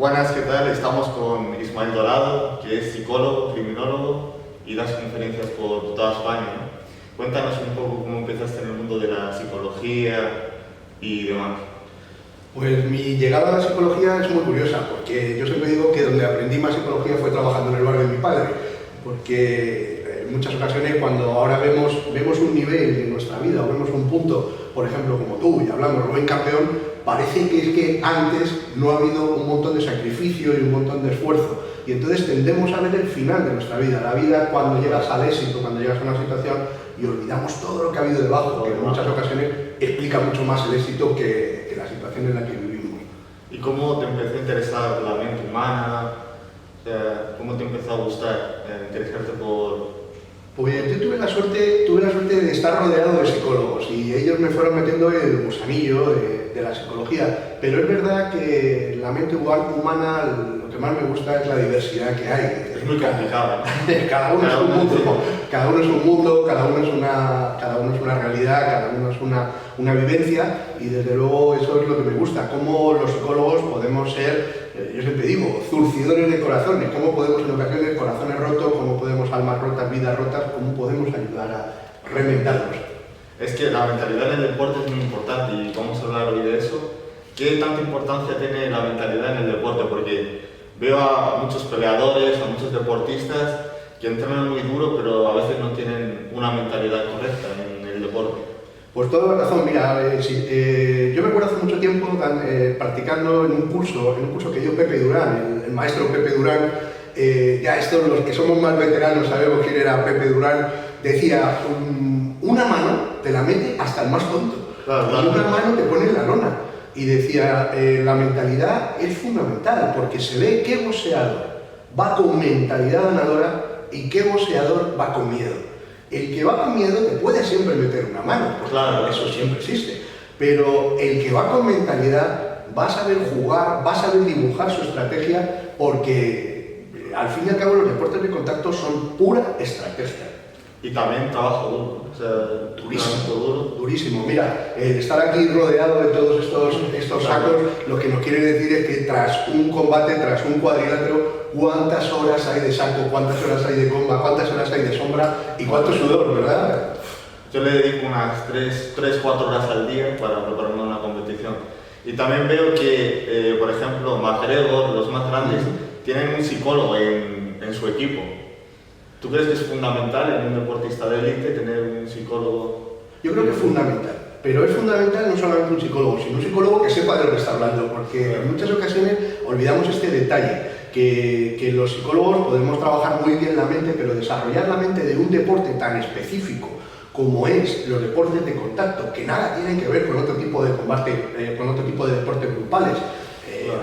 Buenas, ¿qué tal? Estamos con Ismael Dorado, que es psicólogo, criminólogo y das conferencias por toda España, ¿no? Cuéntanos un poco cómo empezaste en el mundo de la psicología y demás. Pues mi llegada a la psicología es muy curiosa, porque yo siempre digo que donde aprendí más psicología fue trabajando en el bar de mi padre, porque en muchas ocasiones cuando ahora vemos un nivel en nuestra vida o vemos un punto, por ejemplo como tú, y hablamos Rubén campeón, parece que es que antes no ha habido un montón de sacrificio y un montón de esfuerzo, y entonces tendemos a ver el final de nuestra vida, la vida cuando llegas al éxito, cuando llegas a una situación y olvidamos todo lo que ha habido debajo, que en muchas ocasiones explica mucho más el éxito que la situación en la que vivimos. ¿Y cómo te empezó a interesar la mente humana? O sea, ¿cómo te empezó a gustar interesarte por...? Pues yo tuve la suerte de estar rodeado de psicólogos y ellos me fueron metiendo el gusanillo de la psicología, pero es verdad que la mente humana lo que más me gusta es la diversidad que hay. Es muy complicado, ¿no? Cada uno es un mundo, cada uno es una realidad, cada uno es una vivencia y desde luego eso es lo que me gusta, cómo los psicólogos podemos ser, yo siempre digo, zurcidores de corazones, cómo podemos en ocasiones corazones rotos, cómo podemos almas rotas, vidas rotas, cómo podemos ayudar a reventarlos. Es que la mentalidad en el deporte es muy importante y vamos a hablar hoy de eso. ¿Qué tanta importancia tiene la mentalidad en el deporte? Porque veo a muchos peleadores, a muchos deportistas que entrenan muy duro, pero a veces no tienen una mentalidad correcta en el deporte. Pues toda la razón, mira, yo me acuerdo hace mucho tiempo practicando en un curso que dio Pepe Durán, el maestro Pepe Durán, ya estos los que somos más veteranos sabemos quién era Pepe Durán, decía, una mano te la mete hasta el más tonto, claro. Y una mano te pone en la lona. Y decía, la mentalidad es fundamental, porque se ve qué boxeador va con mentalidad ganadora y qué boxeador va con miedo. El que va con miedo te puede siempre meter una mano, porque claro, eso siempre existe. Pero el que va con mentalidad va a saber jugar, va a saber dibujar su estrategia, porque al fin y al cabo los deportes de contacto son pura estrategia. Y también trabajo duro, o sea, durísimo. Mira, estar aquí rodeado de todos estos sacos, lo que nos quiere decir es que tras un combate, tras un cuadrilátero, cuántas horas hay de saco, cuántas horas hay de comba, cuántas horas hay de sombra y cuánto sudor, ¿verdad? Yo le dedico unas 3-4 horas al día para prepararme una competición. Y también veo que, por ejemplo, McGregor, los más grandes, tienen un psicólogo en su equipo. ¿Tú crees que es fundamental en un deportista de élite tener un psicólogo? Yo creo que es fundamental, pero es fundamental no solamente un psicólogo, sino un psicólogo que sepa de lo que está hablando, porque en muchas ocasiones olvidamos este detalle, que los psicólogos podemos trabajar muy bien la mente, pero desarrollar la mente de un deporte tan específico como es los deportes de contacto, que nada tienen que ver con otro tipo de combate, con otro tipo de deportes grupales.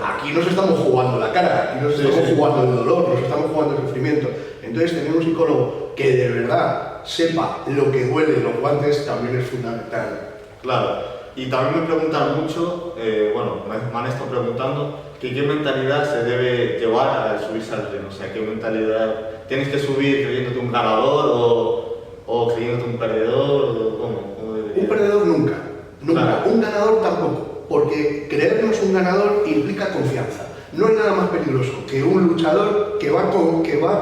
Aquí nos estamos jugando la cara, aquí nos estamos jugando el dolor, nos estamos jugando el sufrimiento. Entonces tener un psicólogo que de verdad sepa lo que duele en los guantes también es fundamental. Claro, y también me preguntan mucho, me han estado preguntando que qué mentalidad se debe llevar al subirse al tren, o sea, qué mentalidad tienes que subir creyéndote un ganador o creyéndote un perdedor, o ¿cómo debería? Un perdedor nunca, Claro. Un ganador tampoco, porque creernos un ganador implica confianza. No hay nada más peligroso que un luchador que va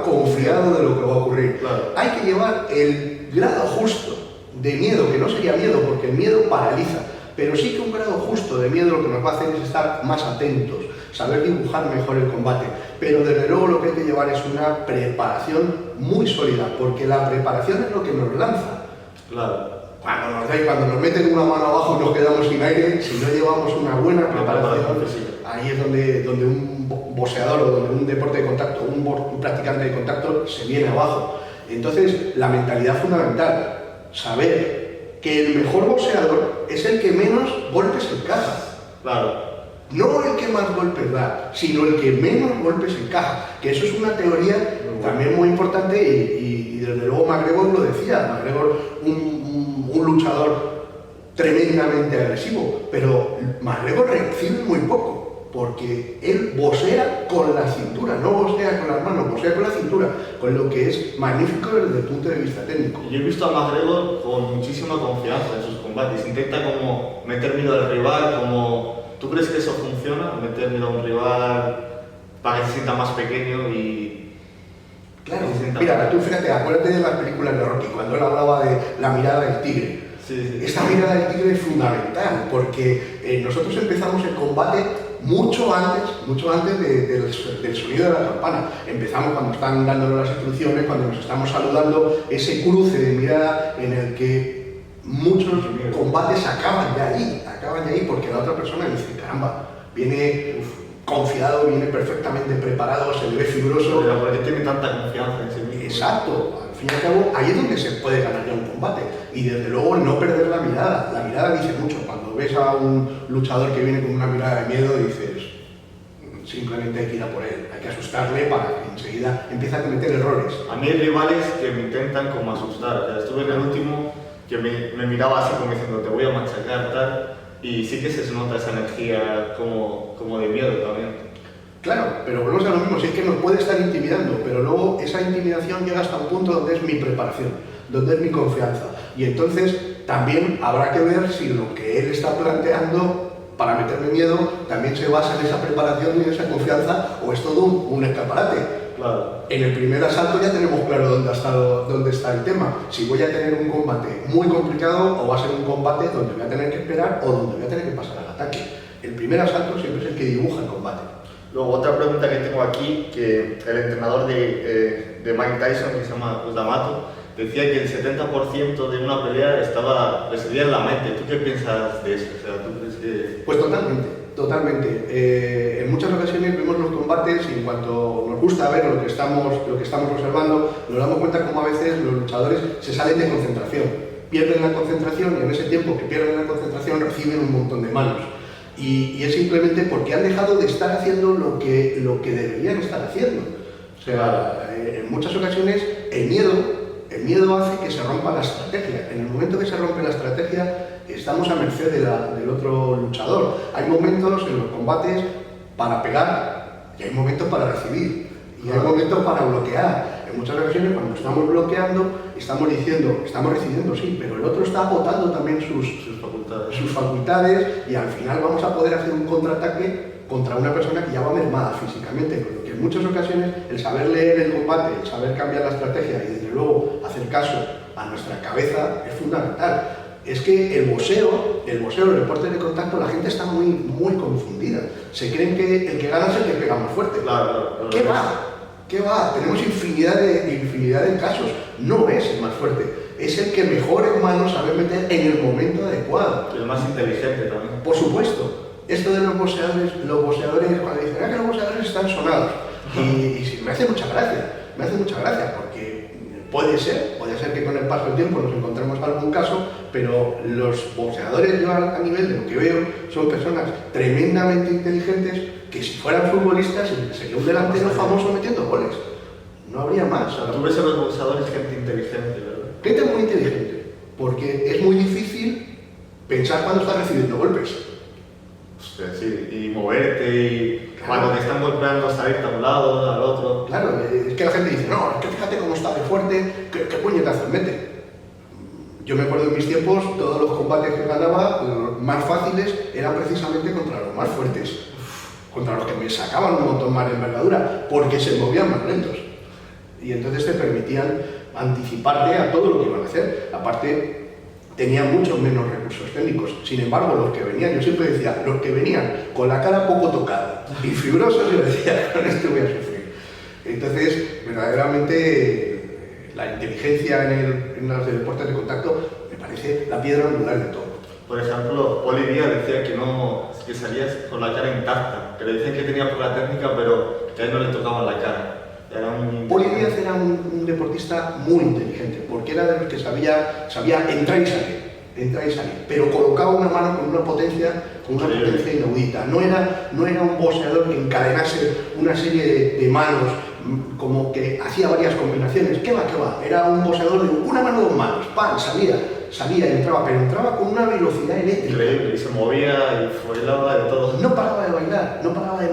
confiado de lo que va a ocurrir. Claro. Hay que llevar el grado justo de miedo, que no sería miedo porque el miedo paraliza, pero sí que un grado justo de miedo lo que nos va a hacer es estar más atentos, saber dibujar mejor el combate, pero desde luego lo que hay que llevar es una preparación muy sólida, porque la preparación es lo que nos lanza. Claro. Cuando nos meten una mano abajo y nos quedamos sin aire, si no llevamos una buena preparación, ahí es donde un boxeador o donde un deporte de contacto, un practicante de contacto se viene abajo. Entonces, la mentalidad es fundamental, saber que el mejor boxeador es el que menos golpes encaja. Claro. No el que más golpes da, sino el que menos golpes encaja, que eso es una teoría también muy importante y desde luego McGregor lo decía, McGregor un luchador tremendamente agresivo, pero McGregor recibe muy poco, porque él boxea con la cintura, no boxea con las manos, boxea con la cintura, con lo que es magnífico desde el punto de vista técnico. Yo he visto a McGregor con muchísima confianza en sus combates, intenta como meter miedo al rival, como... ¿Tú crees que eso funciona? ¿Meter miedo a un rival para que se sienta más pequeño y... Claro, mira, tú fíjate, acuérdate de las películas de Rocky, cuando él hablaba de la mirada del tigre. Sí. Esta mirada del tigre es fundamental, porque nosotros empezamos el combate mucho antes del sonido de la campana. Empezamos cuando están dándonos las instrucciones, cuando nos estamos saludando, ese cruce de mirada en el que muchos combates acaban de ahí, porque la otra persona dice, caramba, viene confiado, viene perfectamente preparado, se le ve fibroso. Pero ¿por qué tiene tanta confianza en sí mismo? Exacto, al fin y al cabo, ahí es donde se puede ganar ya un combate. Y desde luego no perder la mirada. La mirada dice mucho. Cuando ves a un luchador que viene con una mirada de miedo, dices, simplemente hay que ir a por él, hay que asustarle para que enseguida empiece a cometer errores. A mí hay rivales que me intentan como asustar. O sea, estuve en el último que me miraba así como diciendo, te voy a machacar, tal. Y sí que se nota esa energía como de miedo también. Claro, pero volvemos a lo mismo, si es que nos puede estar intimidando, pero luego esa intimidación llega hasta un punto donde es mi preparación, donde es mi confianza. Y entonces también habrá que ver si lo que él está planteando para meterme miedo también se basa en esa preparación y en esa confianza, o es todo un escaparate. Claro. En el primer asalto ya tenemos claro dónde está el tema. Si voy a tener un combate muy complicado o va a ser un combate donde voy a tener que esperar o donde voy a tener que pasar al ataque. El primer asalto siempre es el que dibuja el combate. Luego, otra pregunta que tengo aquí, que el entrenador de Mike Tyson, que se llama D'Amato, decía que el 70% de una pelea residía en la mente. ¿Tú qué piensas de eso? O sea, ¿tú crees que...? Pues totalmente. En muchas ocasiones vemos los combates y en cuanto nos gusta ver lo que estamos observando, nos damos cuenta como a veces los luchadores se salen de concentración, pierden la concentración y en ese tiempo que pierden la concentración reciben un montón de manos. Y es simplemente porque han dejado de estar haciendo lo que deberían estar haciendo. O sea, en muchas ocasiones el miedo hace que se rompa la estrategia. En el momento que se rompe la estrategia, estamos a merced del otro luchador. Hay momentos en los combates para pegar y hay momentos para recibir y hay momentos para bloquear. En muchas ocasiones cuando estamos bloqueando estamos recibiendo sí, pero el otro está agotando también sus facultades y al final vamos a poder hacer un contraataque contra una persona que ya va mermada físicamente, con lo que en muchas ocasiones el saber leer el combate, el saber cambiar la estrategia y desde luego hacer caso a nuestra cabeza es fundamental. Es que el boxeo, el deporte de contacto, la gente está muy confundida. Se creen que el que gana es el que pega más fuerte. Claro. ¿Qué va? Tenemos infinidad de casos. No es el más fuerte, es el que mejor manos sabe meter en el momento adecuado. El más inteligente también. Por supuesto. Esto de los boxeadores cuando dicen que los boxeadores están sonados. Y sí, me hace mucha gracia, porque puede ser que con el paso del tiempo nos encontremos algún caso, pero los boxeadores, yo a nivel de lo que veo, son personas tremendamente inteligentes que si fueran futbolistas sería un delantero famoso metiendo goles. No habría más. O sea, tú ves a los boxeadores gente inteligente, ¿verdad? Gente muy inteligente, porque es muy difícil pensar cuando estás recibiendo golpes. Sí, y moverte y cuando te están golpeando salirte a un lado, al otro. Claro, es que la gente dice, no, es que fíjate cómo está de fuerte, qué puñetazos mete. Yo me acuerdo en mis tiempos, todos los combates que ganaba, los más fáciles, eran precisamente contra los más fuertes, contra los que me sacaban un montón más de envergadura, porque se movían más lentos. Y entonces te permitían anticiparte a todo lo que iban a hacer. Aparte, tenían muchos menos recursos técnicos. Sin embargo, los que venían, yo siempre decía, los que venían con la cara poco tocada y fibrosos, yo decía, con esto voy a sufrir. Entonces, verdaderamente, la inteligencia en los deportes de contacto me parece la piedra angular de todo. Por ejemplo, Poli Díaz decía que salías con la cara intacta, que le decían que tenía poca técnica, pero que a él no le tocaba la cara. Poli Díaz era un deportista muy inteligente, porque era de los que sabía entrar y salir, pero colocaba una mano con una potencia inaudita. No era un boxeador que encadenase una serie de manos, como que hacía varias combinaciones. ¿Qué va? Era un boxeador de una mano, dos manos, ¡pam! Salía y entraba, pero entraba con una velocidad eléctrica. Increíble, y se movía y bailaba de todo. No paraba de bailar, no paraba de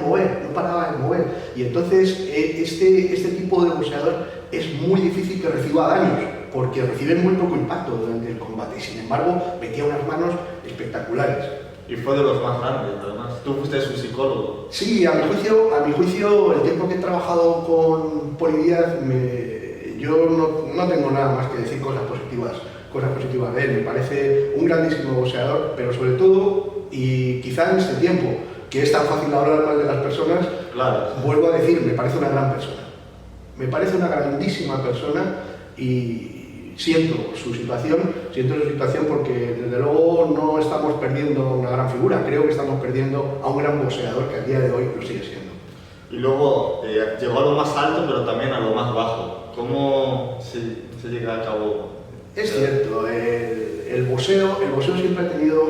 mover. Y entonces este tipo de boxeador es muy difícil que reciba daños, porque reciben muy poco impacto durante el combate. Sin embargo, metía unas manos espectaculares. Y fue de los más grandes, además. Tú fuiste su psicólogo. Sí, a mi juicio, el tiempo que he trabajado con Poli Díaz, yo no tengo nada más que decir cosas positivas de él. Me parece un grandísimo boxeador, pero sobre todo, y quizá en este tiempo, que es tan fácil hablar mal de las personas, Claro. vuelvo a decir, me parece una gran persona. Me parece una grandísima persona y siento su situación porque desde luego no estamos perdiendo una gran figura, creo que estamos perdiendo a un gran boxeador que al día de hoy lo sigue siendo. Y luego llegó a lo más alto, pero también a lo más bajo. ¿Cómo se llega a cabo? Es cierto, el boxeo siempre ha tenido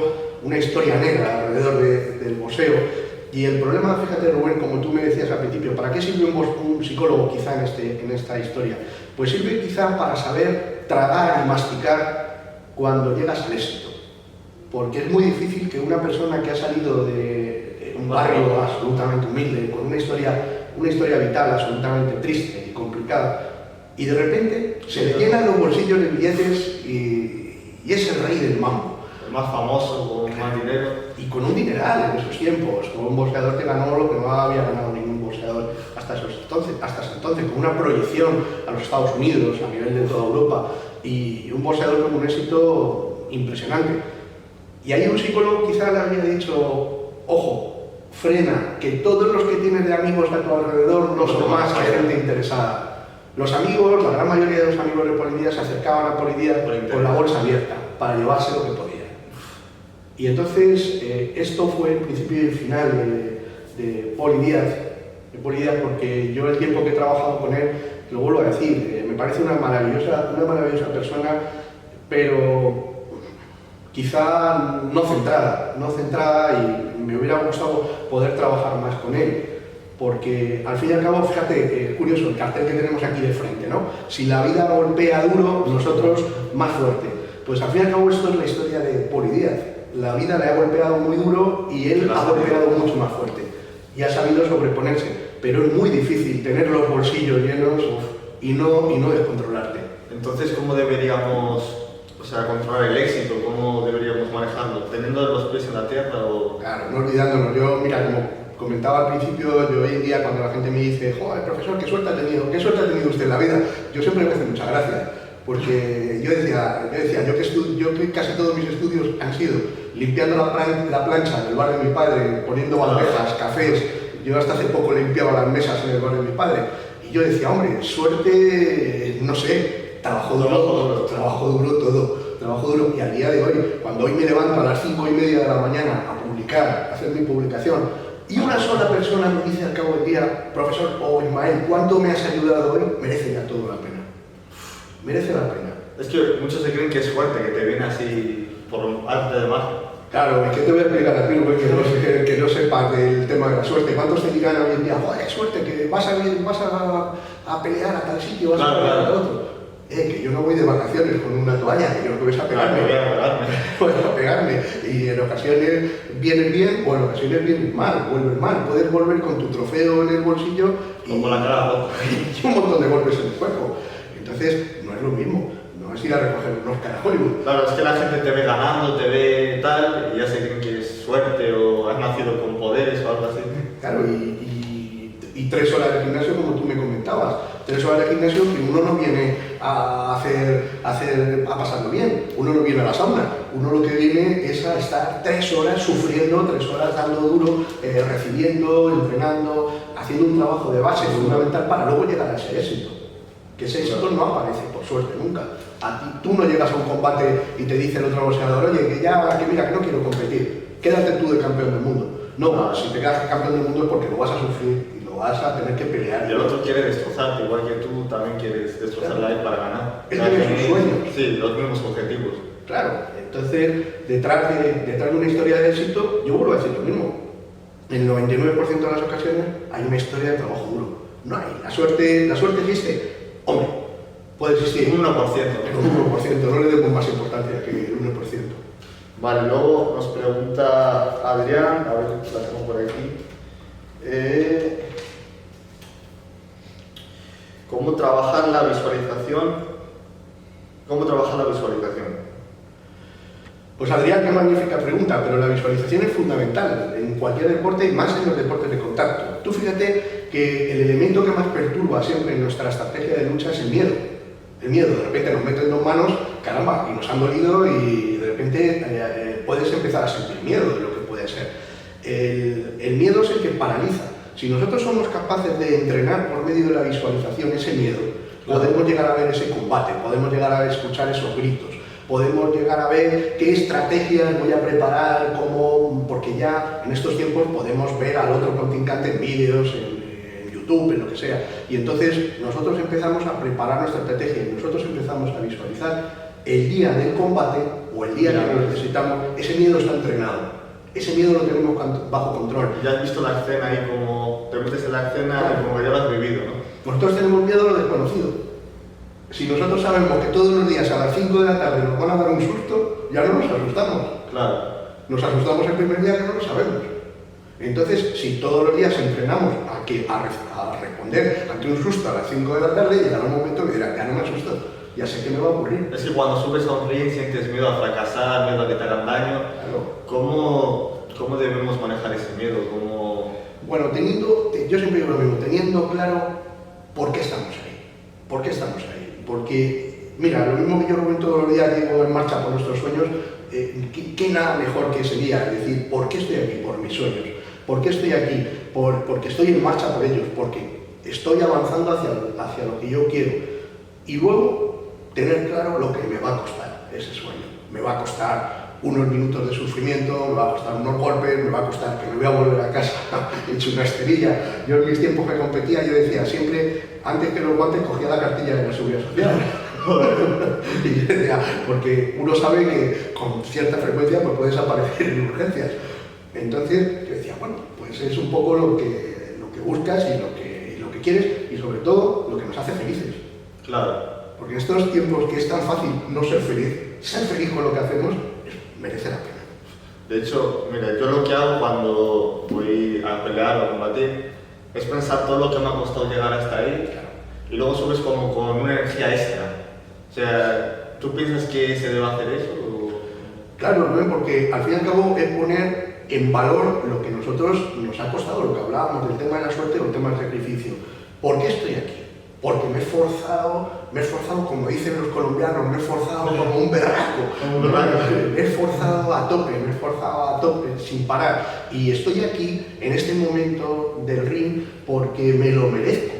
una historia negra alrededor del boxeo. Y el problema, fíjate Rubén, como tú me decías al principio, ¿para qué sirve un psicólogo quizá en esta historia? Pues sirve quizá para saber tragar y masticar cuando llegas al éxito. Porque es muy difícil que una persona que ha salido de un barrio absolutamente humilde, con una historia vital absolutamente triste y complicada, y de repente se le llenan los bolsillos de billetes y es el rey del mambo. El más famoso, con más dinero. Y con un dineral en esos tiempos, con un boxeador que ganó lo que no había ganado ningún boxeador hasta ese entonces, con una proyección a los Estados Unidos, a nivel de toda Europa, y un boxeador con un éxito impresionante. Y ahí un psicólogo quizá le había dicho, ojo, frena, que todos los que tienes de amigos a tu alrededor no son más que gente interesada. Los amigos, la gran mayoría de los amigos de Poli Díaz se acercaban a Poli Díaz con la bolsa abierta, para llevarse lo que podían. Y entonces, esto fue el principio y el final de Poli Díaz, porque yo el tiempo que he trabajado con él, lo vuelvo a decir, me parece una maravillosa persona, pero quizá no centrada y me hubiera gustado poder trabajar más con él. Porque al fin y al cabo, fíjate, curioso, el cartel que tenemos aquí de frente, ¿no? Si la vida golpea duro, nosotros más fuerte. Pues al fin y al cabo esto es la historia de Poli Díaz. La vida le ha golpeado muy duro y él ha golpeado mucho más fuerte. Y ha sabido sobreponerse. Pero es muy difícil tener los bolsillos llenos y no descontrolarte. Entonces, ¿cómo deberíamos controlar el éxito? ¿Cómo deberíamos manejarlo? ¿Teniendo los pies en la tierra o...? Claro, no olvidándonos. Yo, mira, como comentaba al principio, yo hoy en día cuando la gente me dice, joder, profesor, qué suerte ha tenido usted en la vida, yo siempre me hace mucha gracia. Porque yo decía, yo que casi todos mis estudios han sido limpiando la plancha del bar de mi padre, poniendo bandejas, cafés. Yo hasta hace poco limpiaba las mesas en el bar de mi padre. Y yo decía, hombre, suerte, no sé, trabajo duro todo. Y al día de hoy, cuando hoy me levanto a las 5:30 de la mañana a publicar, a hacer mi publicación, y una sola persona me dice al cabo del día, profesor o Ismael, ¿cuánto me has ayudado hoy? Merece ya todo la pena. Merece la pena. Es que muchos se creen que es suerte, que te viene así por arte de magia. Claro, es que te voy a explicar a ti, que no sepas del tema de la suerte. ¿Cuántos te dirán hoy en día, joder, suerte, que vas a pelear a tal sitio, vas a pelear a otro? Que yo no voy de vacaciones con una toalla, que yo no voy a pegarme. Voy a pegarme. Y en ocasiones vienes bien, o en ocasiones vienes mal, vuelves mal. Puedes volver con tu trofeo en el bolsillo y la cara y un montón de golpes en el cuerpo. Entonces, no es lo mismo, no es ir a recoger un Oscar a Hollywood. Claro, es que la gente te ve ganando, te ve tal, y ya se creen que es suerte o has nacido con poderes o algo así. Claro, y 3 horas de gimnasio, como tú me comentabas. 3 horas de gimnasio que uno no viene a pasarlo bien, uno no viene a la sauna, uno lo que viene es a estar 3 horas sufriendo, 3 horas dando duro, recibiendo, entrenando, haciendo un trabajo de base fundamental para luego llegar a ese éxito. Que ese éxito no aparece, por suerte, nunca. Tú no llegas a un combate y te dice el otro boxeador, oye, que mira, que no quiero competir, quédate tú de campeón del mundo. No, si te quedas campeón del mundo es porque lo vas a sufrir y lo vas a tener que pelear. Y el otro quiere destrozarte, igual que tú también quieres destrozarla a él para ganar. Él tiene sus sueños. Sí, los mismos objetivos. Claro, entonces, detrás de una historia de éxito, yo vuelvo a decir lo mismo. En el 99% de las ocasiones hay una historia de trabajo duro. No hay. La suerte existe. Hombre, puede existir. Un 1%. Pero un 1%, no le demos más importancia que el 1%. Vale, luego nos pregunta Adrián, a ver, la tengo por aquí. ¿Cómo trabajar la visualización? Pues Adrián, qué magnífica pregunta, pero la visualización es fundamental en cualquier deporte y más en los deportes de contacto. Tú fíjate que el elemento que más perturba siempre en nuestra estrategia de lucha es el miedo. El miedo, de repente nos meten dos manos, caramba, y nos han dolido y de repente puedes empezar a sentir miedo de lo que puede ser. El miedo es el que paraliza. Si nosotros somos capaces de entrenar por medio de la visualización ese miedo, podemos llegar a ver ese combate, podemos llegar a escuchar esos gritos, podemos llegar a ver qué estrategias voy a preparar, porque ya en estos tiempos podemos ver al otro contrincante en vídeos, en YouTube, en lo que sea. Y entonces nosotros empezamos a preparar nuestra estrategia y nosotros empezamos a visualizar el día del combate o el día que lo necesitamos. Ese miedo está entrenado. Ese miedo lo tenemos bajo control. Ya has visto la escena ahí, como te metes en la escena, claro, como que ya lo has vivido, ¿no? Nosotros tenemos miedo a lo desconocido. Si nosotros sabemos que todos los días a las 5 de la tarde nos van a dar un susto, ya no nos asustamos. Claro. Nos asustamos el primer día que no lo sabemos. Entonces, si todos los días entrenamos a responder ante un susto a las 5 de la tarde, llegará un momento que dirá, ya no me asusto, ya sé que me va a ocurrir. Es que cuando subes a un ring sientes miedo a fracasar, miedo a que te hagan daño. Claro. ¿Cómo debemos manejar ese miedo? Bueno, yo siempre digo lo mismo, teniendo claro por qué estamos ahí. ¿Por qué estamos ahí? Porque, mira, lo mismo que yo lo veo todos los días, digo, en marcha por nuestros sueños, ¿qué nada mejor que ese día? Es decir, ¿por qué estoy aquí? Por mis sueños. ¿Por qué estoy aquí? Porque estoy en marcha por ellos, porque estoy avanzando hacia lo que yo quiero. Y luego, tener claro lo que me va a costar ese sueño. Me va a costar unos minutos de sufrimiento, me va a costar unos golpes, me va a costar que me voy a volver a casa hecho una esterilla. Yo en mis tiempos que competía, yo decía siempre, antes que los guantes cogía la cartilla de la seguridad social. Y yo decía, porque uno sabe que con cierta frecuencia pues, puedes aparecer en urgencias. Entonces yo decía, bueno, pues es un poco lo que buscas y lo que quieres y sobre todo lo que nos hace felices. Claro. Porque en estos tiempos que es tan fácil no ser feliz con lo que hacemos, merece la pena. De hecho, mira, yo lo que hago cuando voy a pelear o a combatir es pensar todo lo que me ha costado llegar hasta ahí, claro, y luego subes como con una energía extra. O sea, ¿tú piensas que se debe hacer eso? Claro, ¿no? Porque al fin y al cabo es poner en valor lo que nosotros nos ha costado, lo que hablábamos del tema de la suerte o el tema del sacrificio. ¿Por qué estoy aquí? Porque me he esforzado, como dicen los colombianos, me he esforzado como un berraco. Me he esforzado a tope, sin parar. Y estoy aquí, en este momento del ring, porque me lo merezco.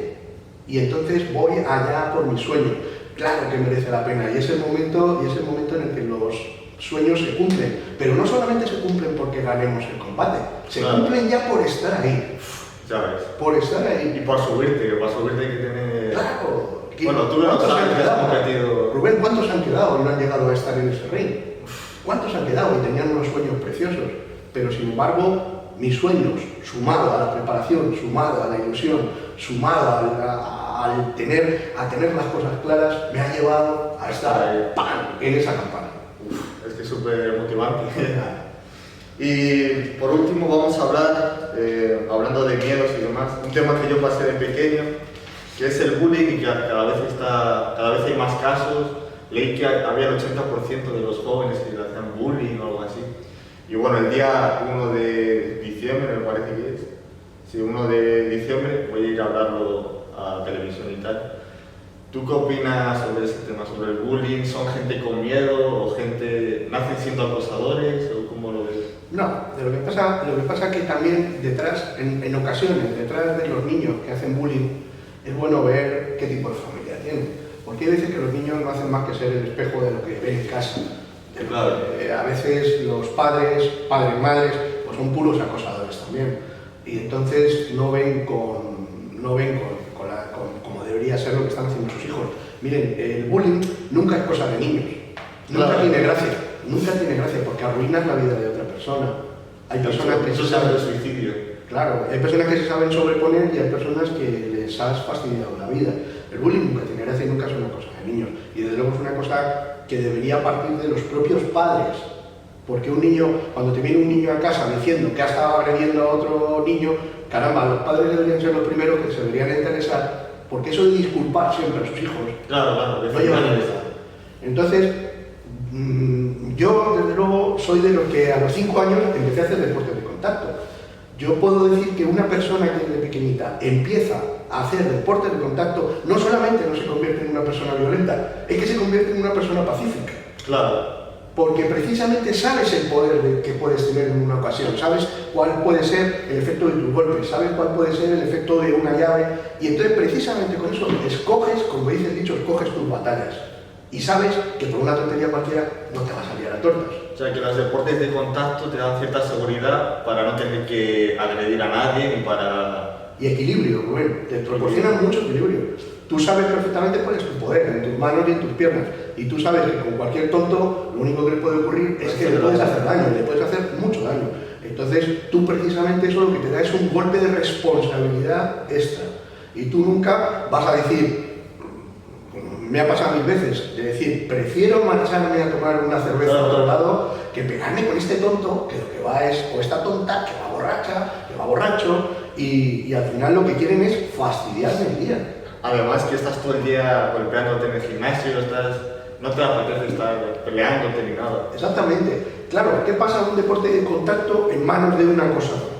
Y entonces voy allá por mi sueño. Claro que merece la pena. Y es el momento en el que los sueños se cumplen. Pero no solamente se cumplen porque ganemos el combate, se cumplen ya por estar ahí. Ya ves. Por estar ahí. Y por subirte hay que tener... Claro. Bueno, tú no sabes que has competido. Rubén, ¿cuántos han quedado y no han llegado a estar en ese ring? ¿Cuántos han quedado y tenían unos sueños preciosos? Pero sin embargo, mis sueños, sumado a la preparación, sumado a la ilusión, sumado a tener las cosas claras, me ha llevado a estar ¡pam!, en esa campana. Es que es súper motivante. Y por último vamos a hablar, hablando de miedos y demás, un tema que yo pasé de pequeño, que es el bullying y que cada vez hay más casos. Leí que había el 80% de los jóvenes que le hacían bullying o algo así. Y bueno, el día 1 de diciembre, me parece que es, sí, 1 de diciembre, voy a ir a hablarlo a televisión y tal. ¿Tú qué opinas sobre ese tema, sobre el bullying? ¿Son gente con miedo o gente nacen siendo acosadores o cómo lo ves? No, lo que pasa que también detrás, en ocasiones, detrás de los niños que hacen bullying, es bueno ver qué tipo de familia tienen. Porque hay veces que los niños no hacen más que ser el espejo de lo que ven en casa. Claro. A veces los padres, madres, pues son puros acosadores también. Y entonces no ven como debería ser lo que están haciendo sus hijos. Miren, el bullying nunca es cosa de niños. Nunca tiene gracia, porque arruinas la vida de otra persona. Hay personas que se saben el suicidio. Claro, hay personas que se saben sobreponer y hay personas que les has fastidiado la vida. El bullying nunca tiene gracia y nunca es una cosa de niños. Y desde luego es una cosa que debería partir de los propios padres. Porque un niño, cuando te viene un niño a casa diciendo que ha estado agrediendo a otro niño, caramba, los padres deberían ser los primeros que se deberían interesar, porque eso de disculpar siempre a sus hijos claro, no lleva a nada. Entonces, Yo, desde luego, soy de los que a los 5 años empecé a hacer deporte de contacto. Yo puedo decir que una persona que desde pequeñita empieza a hacer deporte de contacto, no solamente no se convierte en una persona violenta, es que se convierte en una persona pacífica. Claro. Porque precisamente sabes el poder que puedes tener en una ocasión, sabes cuál puede ser el efecto de tus golpes, sabes cuál puede ser el efecto de una llave, y entonces precisamente con eso escoges, como dice el dicho, escoges tus batallas. Y sabes que por una tontería cualquiera no te va a salir a tortas. O sea, que los deportes de contacto te dan cierta seguridad para no tener que agredir a nadie ni para... Y equilibrio, Rubén, te proporcionan mucho equilibrio. Tú sabes perfectamente cuál es tu poder, en tus manos y en tus piernas. Y tú sabes que con cualquier tonto lo único que le puede ocurrir es que le puedes hacer daño, le puedes hacer mucho daño. Entonces tú precisamente eso lo que te da es un golpe de responsabilidad extra. Y tú nunca vas a decir, me ha pasado 1000 veces, de decir, prefiero marcharme a tomar una cerveza a otro lado que pegarme con este tonto que lo que va es, o esta tonta que va borracha, que va borracho, y al final lo que quieren es fastidiarme el día. Además que estás todo el día golpeándote en el gimnasio, no te apetece estar peleándote ni nada. Exactamente. Claro, ¿qué pasa en un deporte de contacto en manos de un acosador?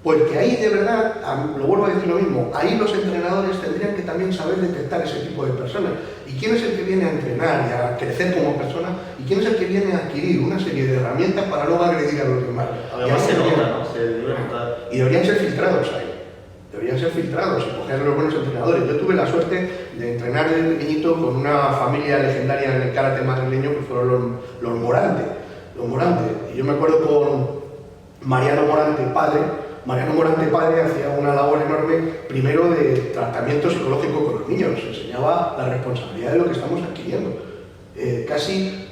Pues que ahí de verdad, lo vuelvo a decir lo mismo, ahí los entrenadores tendrían que también saber detectar ese tipo de personas. ¿Y quién es el que viene a entrenar y a crecer como persona? ¿Y quién es el que viene a adquirir una serie de herramientas para luego agredir a los demás? Además se nota, ¿no? Se debe notar. Y deberían ser filtrados ahí. Deberían ser filtrados y coger a los buenos entrenadores. Yo tuve la suerte de entrenar desde pequeñito con una familia legendaria en el karate madrileño que fueron los Morante. Los Morante. Y yo me acuerdo con Mariano Morante, padre. Mariano Morante padre hacía una labor enorme, primero de tratamiento psicológico con los niños, nos enseñaba la responsabilidad de lo que estamos adquiriendo. Casi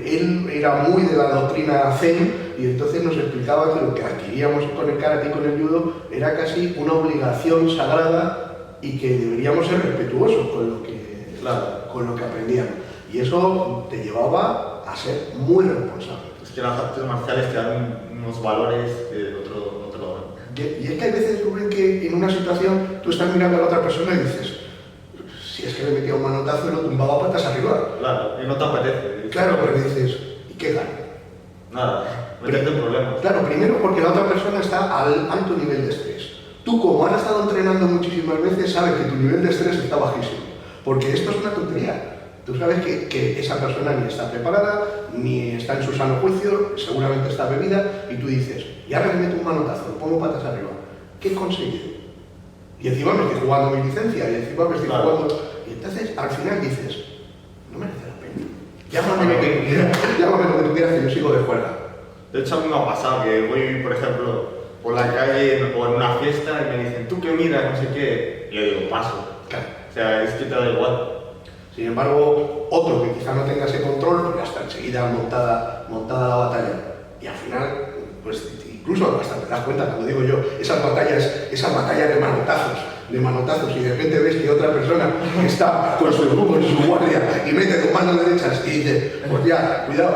él era muy de la doctrina Zen y entonces nos explicaba que lo que adquiríamos con el karate y con el judo era casi una obligación sagrada y que deberíamos ser respetuosos con lo que aprendíamos. Y eso te llevaba a ser muy responsable. Es que las artes marciales te dan unos valores que otro. Y es que hay veces, Rubén, que en una situación tú estás mirando a la otra persona y dices, si es que le metía un manotazo y lo tumbaba patas arriba. Claro, y no te apetece. Claro, pero dices, ¿y qué gana? Nada, meterte en problemas. Claro, primero porque la otra persona está al alto nivel de estrés. Tú, como has estado entrenando muchísimas veces, sabes que tu nivel de estrés está bajísimo. Porque esto es una tontería. Tú sabes que esa persona ni está preparada, ni está en su sano juicio, seguramente está bebida, y tú dices, y ahora le meto un manotazo, lo pongo patas arriba. ¿Qué he conseguido? Y encima me estoy jugando mi licencia, y encima me estoy jugando... Y entonces, al final dices, no merece la pena. Llámame lo que tú quieras, que yo sigo de juerga. De hecho, a mí me ha pasado que voy, por ejemplo, por la calle o en una fiesta y me dicen, ¿tú qué miras? No sé qué. Y yo digo, paso. Claro. O sea, es que te da igual. Sin embargo, otro que quizá no tenga ese control, pues ya está enseguida montada la batalla. Y al final, pues incluso hasta te das cuenta, cuando digo yo, esas batallas de manotazos, y de repente ves que otra persona está con su grupo, en su guardia, y mete dos manos derechas y dice, pues ya, cuidado,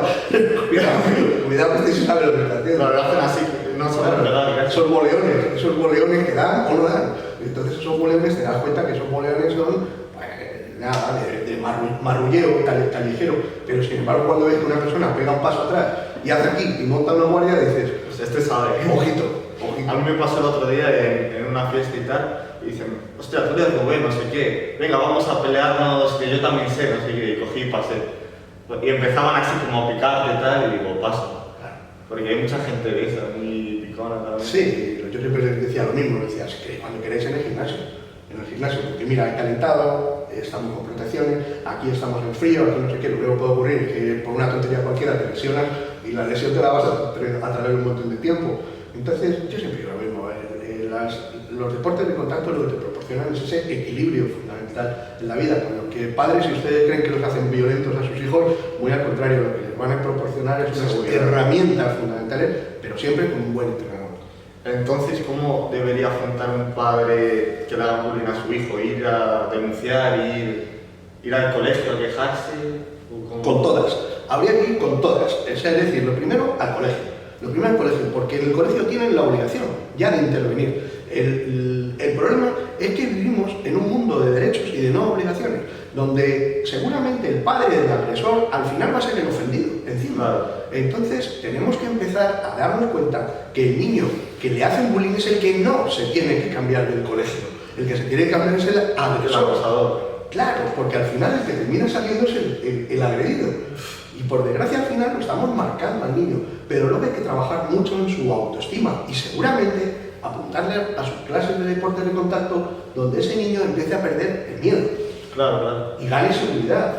cuidado que este sí sabe lo que está haciendo. Lo hacen así, no saben pegar. Esos boleones que dan o no dan. Entonces esos boleones te das cuenta que esos boleones son nada, de marrulleo tan ligero, pero sin embargo cuando ves que una persona pega un paso atrás y hace aquí y monta una guardia, dices, pues este sabe. Ojito. A mí me pasó el otro día en una fiesta y tal, y dicen, hostia, tú eres Rubén, no sé qué, venga, vamos a pelearnos, que yo también sé, no sé qué, y cogí y pasé. Y empezaban así como a picarte y tal, y digo, paso. Porque hay mucha gente de esa, muy picona también. Sí, yo siempre les decía lo mismo, decía, que cuando queréis en el gimnasio, porque mira, he calentado, estamos con protecciones, aquí estamos en frío, aquí no sé qué, lo que puede ocurrir es que por una tontería cualquiera te lesionas y la lesión te la vas a traer un montón de tiempo. Entonces, yo siempre digo lo mismo, los deportes de contacto lo que te proporcionan es ese equilibrio fundamental en la vida, con lo que padres, si ustedes creen que los hacen violentos a sus hijos, muy al contrario, lo que les van a proporcionar es unas herramientas fundamentales, pero siempre con un buen entrenador. Entonces, ¿cómo debería afrontar un padre que le haga bullying a su hijo? ¿Ir a denunciar, ir al colegio a quejarse? Con todas. Habría que ir con todas. Es decir, lo primero al colegio. Porque en el colegio tienen la obligación ya de intervenir. El problema es que vivimos en un mundo de derechos y de no obligaciones. donde seguramente el padre del agresor al final va a ser el ofendido encima. Claro. Entonces tenemos que empezar a darnos cuenta que el niño que le hacen bullying es el que no se tiene que cambiar del colegio, el que se tiene que cambiar es el El agresor. acosador. Claro, porque al final el que termina saliendo es el agredido. Y por desgracia al final lo estamos marcando al niño, pero luego hay que trabajar mucho en su autoestima y seguramente apuntarle a sus clases de deporte de contacto donde ese niño empiece a perder el miedo. Claro, claro. Y gane seguridad.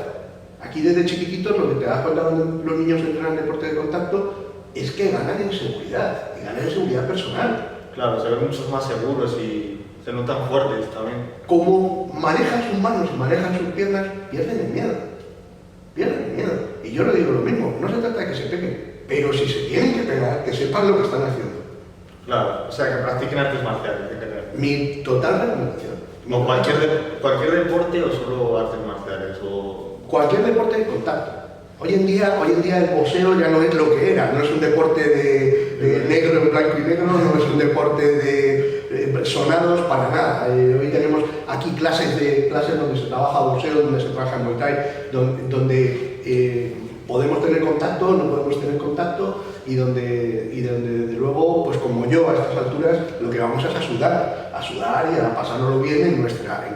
Aquí desde chiquititos lo que te das cuenta cuando los niños entrenan deporte de contacto es que ganan en seguridad, y ganan en seguridad personal. Claro, se ven muchos más seguros y se notan fuertes también. Como manejan sus manos y manejan sus piernas, pierden el miedo. Pierden el miedo. Y yo le digo lo mismo, no se trata de que se peguen, pero si se tienen que pegar, que sepan lo que están haciendo. Claro, o sea, que practiquen artes marciales en general. Mi total recomendación. ¿O cualquier deporte o solo artes marciales? O... Cualquier deporte de contacto. Hoy en día el boxeo ya no es lo que era, no es un deporte de negro en blanco y negro, no es un deporte de sonados para nada. Hoy tenemos aquí clases donde se trabaja boxeo, donde se trabaja Muay Thai, donde podemos tener contacto, no podemos tener contacto y donde desde luego, pues como yo a estas alturas, lo que vamos es a sudar y a pasárnoslo bien en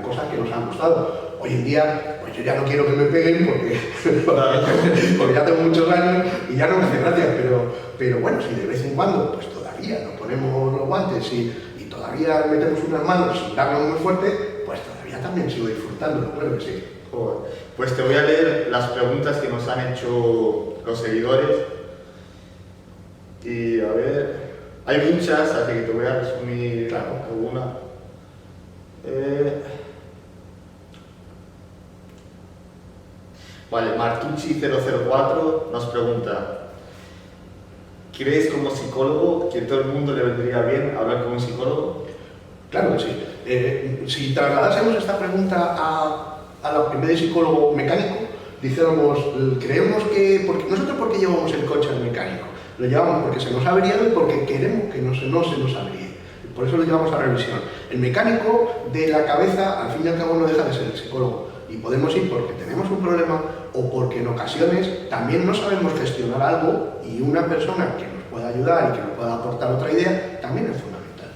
cosas que nos han gustado. Hoy en día, pues yo ya no quiero que me peguen porque ya tengo muchos años y ya no me hace gracia, pero bueno, si de vez en cuando, pues todavía nos ponemos los guantes y todavía metemos unas manos sin darnos muy fuerte, pues todavía también sigo disfrutándolo, claro que sí. Joder. Pues te voy a leer las preguntas que nos han hecho los seguidores. Y a ver, hay muchas, así que te voy a resumir alguna. Vale, Martucci004 nos pregunta: ¿crees como psicólogo que todo el mundo le vendría bien hablar con un psicólogo? Claro que sí. Si trasladásemos esta pregunta en vez de psicólogo mecánico, dijéramos, creemos que... ¿Nosotros por qué llevamos el coche al mecánico? Lo llevamos porque se nos ha averiado y porque queremos que no se nos averíe. Por eso lo llevamos a revisión. El mecánico de la cabeza, al fin y al cabo, no deja de ser el psicólogo. Y podemos ir porque tenemos un problema o porque en ocasiones también no sabemos gestionar algo y una persona que nos pueda ayudar y que nos pueda aportar otra idea también es fundamental.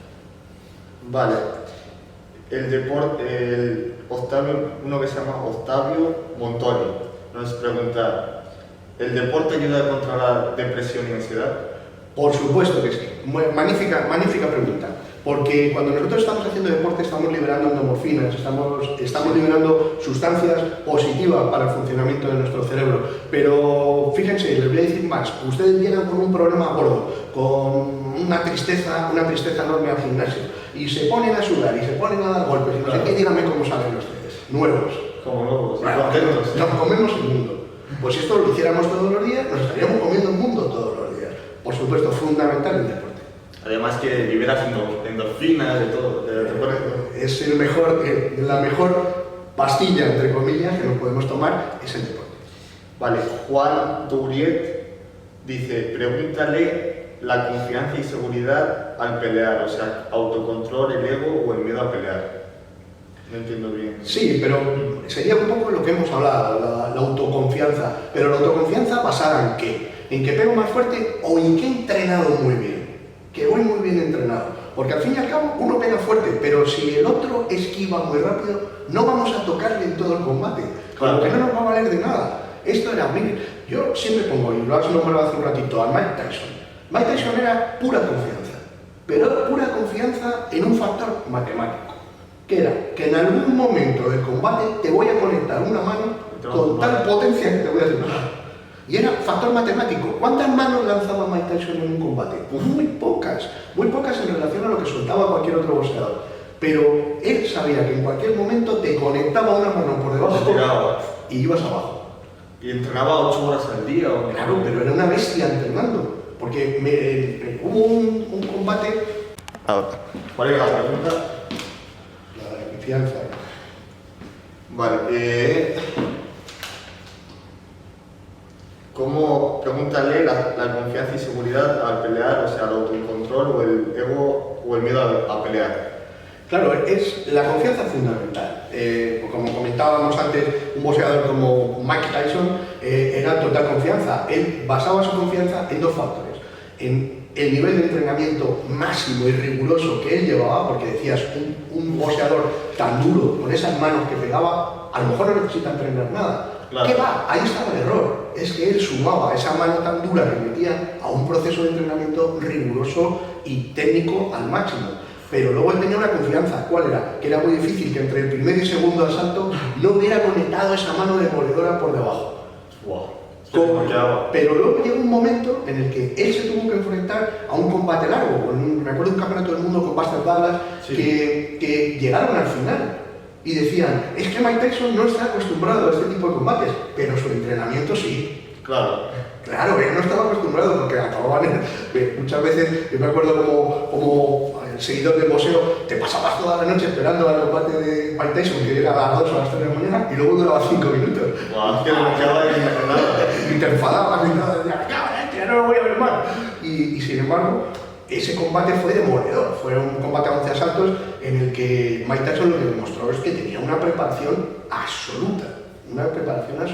Vale. Uno que se llama Octavio Montoli nos pregunta: ¿el deporte ayuda a controlar depresión y ansiedad? Por supuesto que sí. Magnífica pregunta. Porque cuando nosotros estamos haciendo deporte estamos liberando endorfinas, estamos liberando sustancias positivas para el funcionamiento de nuestro cerebro. Pero fíjense, les voy a decir más. Ustedes llegan con un problema gordo, con una tristeza enorme al gimnasio y se ponen a sudar y se ponen a dar golpes y no sé qué, díganme cómo salen ustedes. Nuevos. Como nuevos, contentos. Nos comemos el mundo. Pues si esto lo hiciéramos todos los días, nos estaríamos comiendo el mundo todos los días. Por supuesto, fundamental el deporte. Además que liberas endorfinas, de todo. Es la mejor pastilla, entre comillas, que nos podemos tomar, es el deporte. Vale, Juan Douriet dice: pregúntale la confianza y seguridad al pelear, o sea, autocontrol, el ego o el miedo a pelear. No entiendo bien. Sí, pero sería un poco lo que hemos hablado, la autoconfianza. Pero la autoconfianza basada en qué? ¿En que pego más fuerte o en que he entrenado muy bien? Que voy muy bien entrenado. Porque al fin y al cabo uno pega fuerte, pero si el otro esquiva muy rápido, no vamos a tocarle en todo el combate. Claro. Que no nos va a valer de nada. Esto era yo siempre pongo, y lo has nombrado hace un ratito, a Mike Tyson. Mike Tyson era pura confianza, pero pura confianza en un factor matemático, que era que en algún momento del combate te voy a conectar una mano con tal potencia que te voy a hacer nada. Y era factor matemático. ¿Cuántas manos lanzaba Mike Tyson en un combate? Pues muy pocas en relación a lo que soltaba cualquier otro boxeador. Pero él sabía que en cualquier momento te conectaba una mano por debajo y ibas abajo. ¿Y entrenaba 8 horas al día? ¿O? Claro, pero era una bestia entrenando. Porque hubo un combate... ¿Cuál era la pregunta? La de confianza. Vale, ¿cómo pregúntale la confianza y seguridad al pelear, o sea, el autocontrol o el ego o el miedo a pelear? Claro, la confianza es fundamental. Como comentábamos antes, un boxeador como Mike Tyson era total confianza. Él basaba su confianza en dos factores. En el nivel de entrenamiento máximo y riguroso que él llevaba, porque decías, un boxeador tan duro, con esas manos que pegaba, a lo mejor no necesita entrenar nada. Claro. ¿Qué va? Ahí estaba el error. Es que él sumaba esa mano tan dura que metía a un proceso de entrenamiento riguroso y técnico al máximo. Pero luego él tenía una confianza. ¿Cuál era? Que era muy difícil que entre el primer y segundo asalto no hubiera conectado esa mano demoledora por debajo. Wow. Pero luego llegó un momento en el que él se tuvo que enfrentar a un combate largo. Me acuerdo de un campeonato del mundo con Buster Douglas, sí, que llegaron al final y decían, es que Mike Tyson no está acostumbrado a este tipo de combates, pero su entrenamiento sí. Claro, él no estaba acostumbrado porque acababan, muchas veces, yo me acuerdo como seguidor del boxeo, te pasabas toda la noche esperando al combate de Mike Tyson, que era a las 2 o a las 3 de la mañana, y luego duraba 5 minutos. Wow, que me quedaba y te enfadabas y nada, ya no lo voy a ver más. Y sin embargo, ese combate fue demoledor, fue un combate a 11 asaltos en el que Mike Tyson lo que demostró es que tenía una preparación absoluta.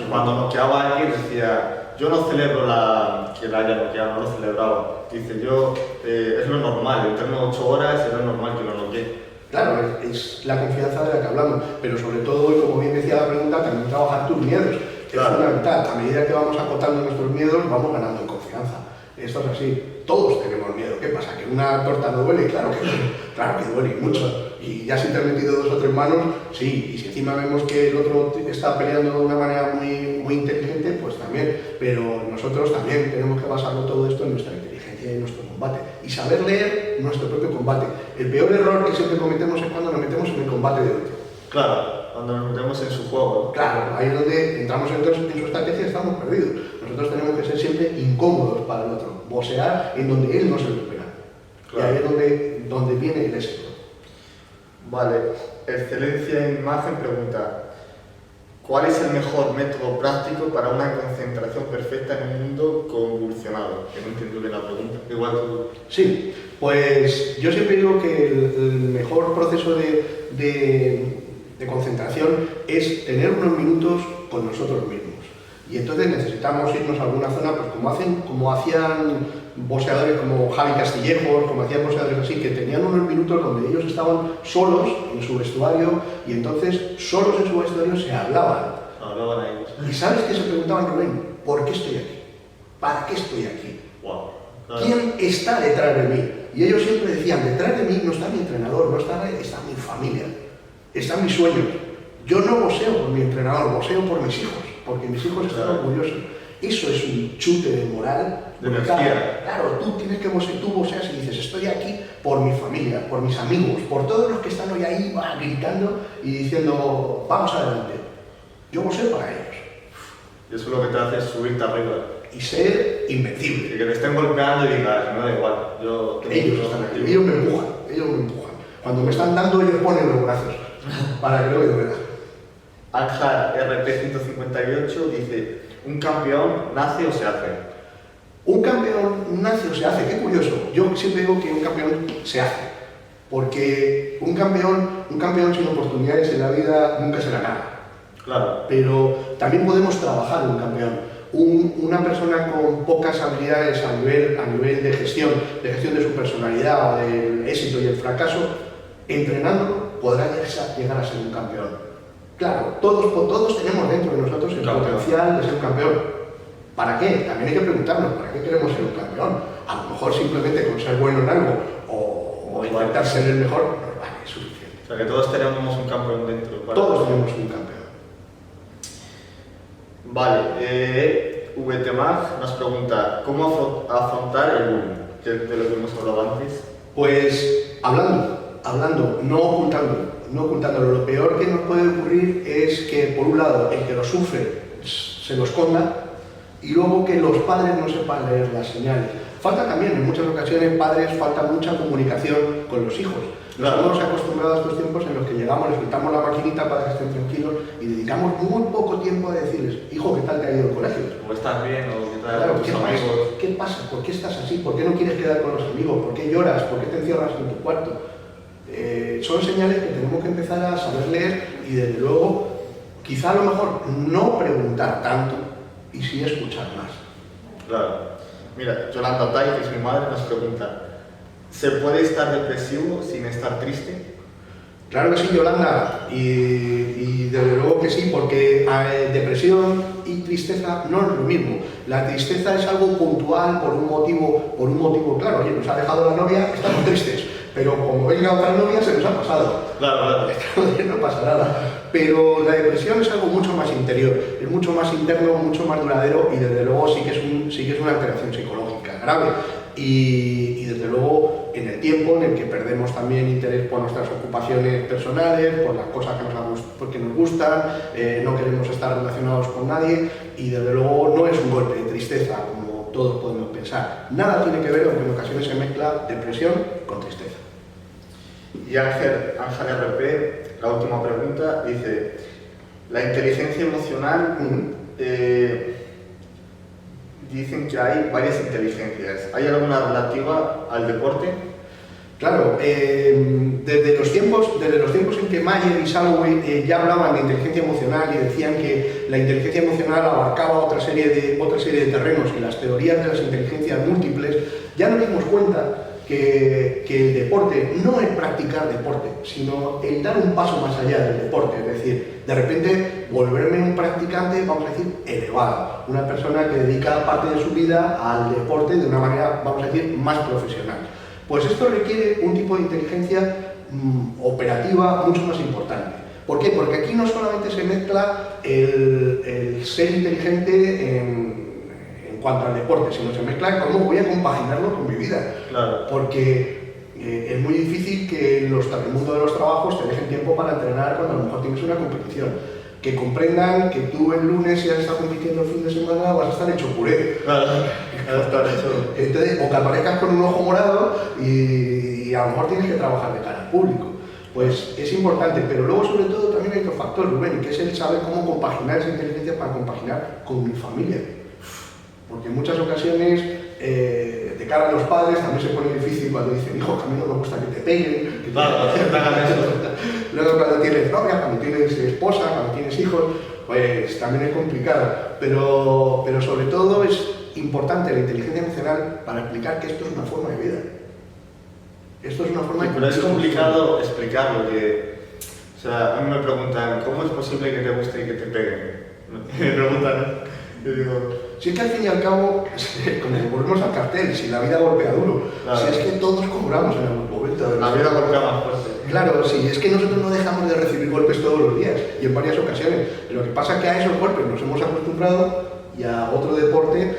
Cuando noqueaba a alguien decía, yo no celebro que la haya noqueado, no lo celebraba. Dice, es lo normal, entreno 8 horas, es lo normal que lo noquee. Claro, es la confianza de la que hablamos, pero sobre todo, y como bien decía la pregunta, también trabajar tus miedos. Es fundamental, a medida que vamos acotando nuestros miedos, vamos ganando en confianza. Esto es así, todos tenemos miedo. ¿Qué pasa? ¿Que una torta no duele? Claro que duele, y mucho. Y ya si te has metido 2 o 3 manos, sí. Y si encima vemos que el otro está peleando de una manera muy inteligente, pues también. Pero nosotros también tenemos que basarlo todo esto en nuestra inteligencia y en nuestro combate. Y saber leer nuestro propio combate. El peor error que siempre cometemos es cuando nos metemos en el combate de otro. Claro, cuando nos metemos en su juego. Claro, ahí es donde entramos en su estrategia y estamos perdidos. Nosotros tenemos que ser siempre incómodos para el otro. Boxear en donde él no se lo espera. Claro. Y ahí es donde viene el éxito. Vale, Excelencia en Imagen pregunta, ¿cuál es el mejor método práctico para una concentración perfecta en un mundo convulsionado? Que no entiendo bien la pregunta, igual tú... Sí, pues yo siempre digo que el mejor proceso de concentración es tener unos minutos con nosotros mismos. Y entonces necesitamos irnos a alguna zona, pues como hacían boxeadores como Javi Castillejos, como hacían boxeadores así, que tenían unos minutos donde ellos estaban solos en su vestuario y entonces solos en su vestuario se hablaban. Hablaban a ellos. ¿Y sabes qué se preguntaban, Rubén? ¿Por qué estoy aquí? ¿Para qué estoy aquí? Wow. Claro. ¿Quién está detrás de mí? Y ellos siempre decían, detrás de mí no está mi entrenador, no está mi familia, están mis sueños. Yo no boxeo por mi entrenador, boxeo por mis hijos, porque mis hijos están orgullosos. Eso es un chute de moral. De energía. Claro, tú tienes que boxear, tú boxeas y dices, estoy aquí por mi familia, por mis amigos, por todos los que están hoy ahí gritando y diciendo, vamos adelante. Yo boxeo para ellos. Y eso es lo que te hace subirte arriba. Y ser invencible. Y que te estén golpeando y digas, no da igual. Ellos están aquí, ellos me empujan. Cuando me están dando, ellos ponen los brazos para que no me duela. Anja RP158 dice, ¿un campeón nace o se hace? Un campeón nace o se hace, qué curioso. Yo siempre digo que un campeón se hace, porque un campeón sin oportunidades en la vida nunca será nada. Claro. Pero también podemos trabajar un campeón. Una persona con pocas habilidades a nivel de gestión de su personalidad, del éxito y el fracaso, entrenándolo podrá llegar a ser un campeón. Claro, todos tenemos dentro de nosotros el potencial de ser un campeón. ¿Para qué? También hay que preguntarnos, ¿para qué queremos ser un campeón? A lo mejor simplemente con ser bueno en algo o intentar ser el mejor, no vale, es suficiente. O sea, que todos tenemos un campeón dentro. Todos tenemos un campeón. Vale, VTMAG nos pregunta, ¿cómo afrontar el bullying? Que es de lo que hemos hablado antes. Pues hablando, no ocultándolo. Lo peor que nos puede ocurrir es que, por un lado, el que lo sufre se lo esconda, y luego que los padres no sepan leer las señales. Falta también, en muchas ocasiones, falta mucha comunicación con los hijos. Nos hemos acostumbrado a estos tiempos en los que llegamos, les quitamos la maquinita para que estén tranquilos y dedicamos muy poco tiempo a decirles, hijo, ¿qué tal te ha ido el colegio? ¿O estás bien? ¿O qué tal claro, tus amigos? ¿Qué pasa? ¿Por qué estás así? ¿Por qué no quieres quedar con los amigos? ¿Por qué lloras? ¿Por qué te encierras en tu cuarto? Son señales que tenemos que empezar a saber leer y desde luego quizá a lo mejor no preguntar tanto y sí escuchar más. Claro. Mira, Yolanda Tai, que es mi madre, nos pregunta, ¿se puede estar depresivo sin estar triste? Claro que sí, Yolanda, y desde luego que sí, porque depresión y tristeza no es lo mismo. La tristeza es algo puntual por un motivo claro. Oye, nos ha dejado la novia, estamos tristes, pero como venga otra novia se nos ha pasado. Claro. No pasa nada. Pero la depresión es algo mucho más interior, es mucho más interno, mucho más duradero y desde luego sí que es una alteración psicológica grave. Y desde luego en el tiempo en el que perdemos también interés por nuestras ocupaciones personales, por las cosas que nos gustan, no queremos estar relacionados con nadie y desde luego no es un golpe de tristeza como todos podemos pensar. Nada tiene que ver, aunque en ocasiones se mezcla depresión con tristeza. Y Ángel RP, la última pregunta, dice, la inteligencia emocional, dicen que hay varias inteligencias. ¿Hay alguna relativa al deporte? Claro, desde los tiempos en que Mayer y Salovey ya hablaban de inteligencia emocional y decían que la inteligencia emocional abarcaba otra serie de terrenos y las teorías de las inteligencias múltiples, ya nos dimos cuenta que el deporte no es practicar deporte, sino el dar un paso más allá del deporte, es decir, de repente volverme un practicante, vamos a decir, elevado, una persona que dedica parte de su vida al deporte de una manera, vamos a decir, más profesional. Pues esto requiere un tipo de inteligencia operativa mucho más importante. ¿Por qué? Porque aquí no solamente se mezcla el ser inteligente en cuanto al deporte, sino se mezcla cómo voy a compaginarlo con mi vida. Claro. Porque es muy difícil que en el mundo de los trabajos te dejen tiempo para entrenar cuando a lo mejor tienes una competición. Que comprendan que tú el lunes, si has estado compitiendo el fin de semana, vas a estar hecho puré. Claro, estar hecho. Entonces, o que aparezcas con un ojo morado y a lo mejor tienes que trabajar de cara al público. Pues es importante, pero luego sobre todo también hay otro factor, Rubén, que es el saber cómo compaginar esa inteligencia para compaginar con mi familia. Porque en muchas ocasiones, de cara a los padres, también se pone difícil cuando dicen, hijo, a mí no me gusta que te peguen. Que te hagan eso. Luego cuando tienes novia, cuando tienes esposa, cuando tienes hijos, pues también es complicado. Pero sobre todo es importante la inteligencia emocional para explicar que esto es una forma de vida. Esto es una forma de vida. Pero es complicado explicarlo, o sea, a mí me preguntan, ¿cómo es posible que te guste y que te peguen? Me preguntan, yo digo... Si es que al fin y al cabo, como volvemos al cartel, si la vida golpea duro, claro. Si es que todos cobramos en algún momento. La vida golpea más fuerte. Claro, sí, es que nosotros no dejamos de recibir golpes todos los días y en varias ocasiones. Lo que pasa es que a esos golpes nos hemos acostumbrado y a otro deporte,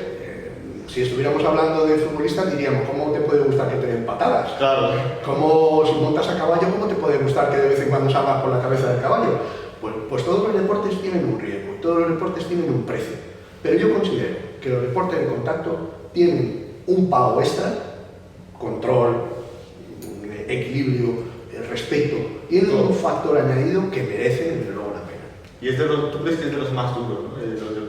si estuviéramos hablando de futbolistas, diríamos, ¿cómo te puede gustar que te den patadas? Claro. Como si montas a caballo, ¿cómo te puede gustar que de vez en cuando salgas por la cabeza del caballo? Pues todos los deportes tienen un riesgo, todos los deportes tienen un precio. Pero yo considero que los deportes de contacto tienen un pago extra, control, equilibrio, respeto, tienen un factor añadido que merece desde luego la pena. Y tú crees que es de los más duros, ¿no?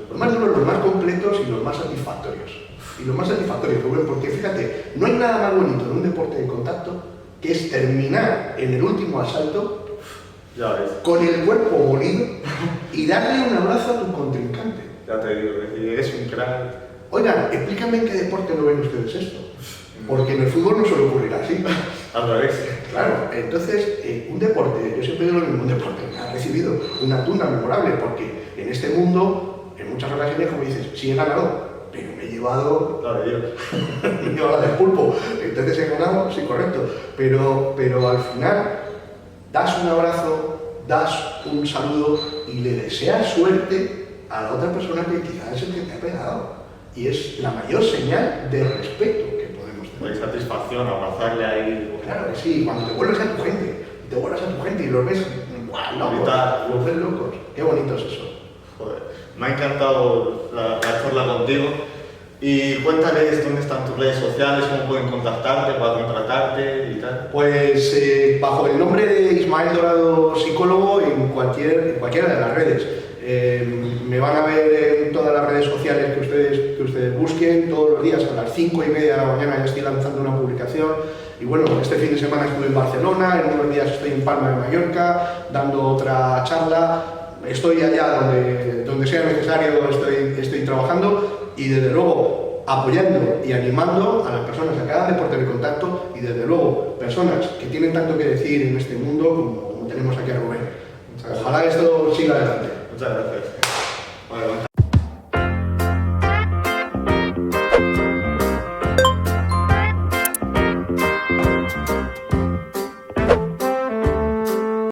Los más duros, los más completos y los más satisfactorios. Y los más satisfactorios, Rubén, porque fíjate, no hay nada más bonito en un deporte de contacto que es terminar en el último asalto ya ves. Con el cuerpo molido y darle un abrazo a tu contrincante. Ya te digo, eres un crack. Oigan, explícame en qué deporte lo ven ustedes esto. Porque en el fútbol no suele ocurrir así. Al revés. Claro, entonces, un deporte, yo siempre digo lo mismo, un deporte ha recibido una tunda memorable, porque en este mundo, en muchas ocasiones, como dices, sí he ganado, pero me he llevado... Claro, Dios. me he llevado la del pulpo. Entonces he ganado, sí, correcto. Pero al final, das un abrazo, das un saludo y le deseas suerte a la otra persona que quizás es el que te ha pegado. Y es la mayor señal de respeto que podemos tener. Hay satisfacción, abrazarle ahí. Claro que sí, cuando te vuelves a tu gente, y los ves, ¡guau! Los ves locos. Qué bonito es eso. Joder, me ha encantado la charla contigo. Y cuéntales dónde están tus redes sociales, cómo pueden contactarte para contratarte y tal. Pues bajo el nombre de Ismael Dorado Psicólogo en cualquiera de las redes. Me van a ver en todas las redes sociales que ustedes busquen. Todos los días a las 5:30 de la mañana ya estoy lanzando una publicación. Y bueno, este fin de semana estuve en Barcelona, en unos días estoy en Palma de Mallorca dando otra charla. Estoy allá donde sea necesario, estoy trabajando, y desde luego apoyando y animando a las personas a que hagan deporte de contacto, y desde luego personas que tienen tanto que decir en este mundo como tenemos aquí a Rubén. Ojalá esto siga adelante. Muchas gracias.